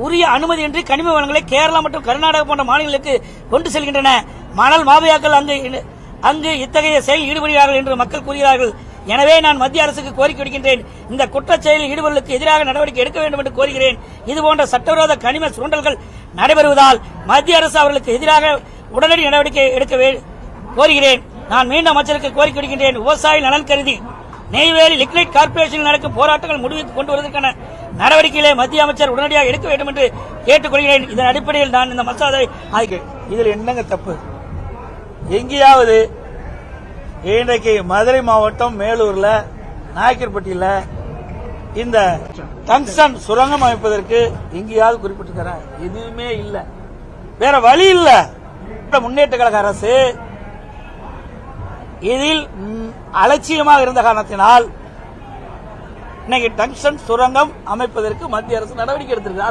உரிய அனுமதியின்றி கனிம வளங்களை கேரளா மற்றும் கர்நாடகா போன்ற மாநிலங்களுக்கு கொண்டு செல்கின்றன. மணல் மாஃபியாக்கள் அங்கு இத்தகைய செயலில் ஈடுபடுகிறார்கள் என்று மக்கள் கூறுகிறார்கள். எனவே நான் மத்திய அரசுக்கு கோரிக்கை விடுக்கின்றேன். இந்த குற்றச் செயலில் ஈடுபடுவதற்கு எதிராக நடவடிக்கை எடுக்க வேண்டும் என்று கோருகிறேன். இதுபோன்ற சட்டவிரோத கனிம சுரண்டல்கள் நடைபெறுவதால் மத்திய அரசு அவர்களுக்கு எதிராக உடனடி நடவடிக்கை எடுக்க கோருகிறேன். நான் மீண்டும் அமைச்சருக்கு கோரிக்கை விடுக்கின்றேன். விவசாய நலன் கருதி நெய்வேலி லிக்னைட் கார்ப்பரேஷனில் நடக்கும் போராட்டங்கள் முடிவுக்கு கொண்டு வருவதற்கான நடவடிக்கைகளை மத்திய அமைச்சர் உடனடியாக எடுக்க வேண்டும் என்று கேட்டுக் கொள்கிறேன். இதன் அடிப்படையில் நான் இந்த மசோதாவை இதில் என்னங்க தப்பு? எங்கேயாவது இன்றைக்கு மதுரை மாவட்டம் மேலூர்ல நாயக்கர்பட்டியில இந்த டங்ஸ்டன் சுரங்கம் அமைப்பதற்கு எங்கேயாவது குறிப்பிட்டிருக்கிற எதுவுமே இல்ல. வேற வழி இல்ல. முன்னேற்ற கழக அரசு இதில் அலட்சியமாக இருந்த காரணத்தினால் இன்னைக்கு டங்ஸ்டன் சுரங்கம் அமைப்பதற்கு மத்திய அரசு நடவடிக்கை எடுத்திருக்கு.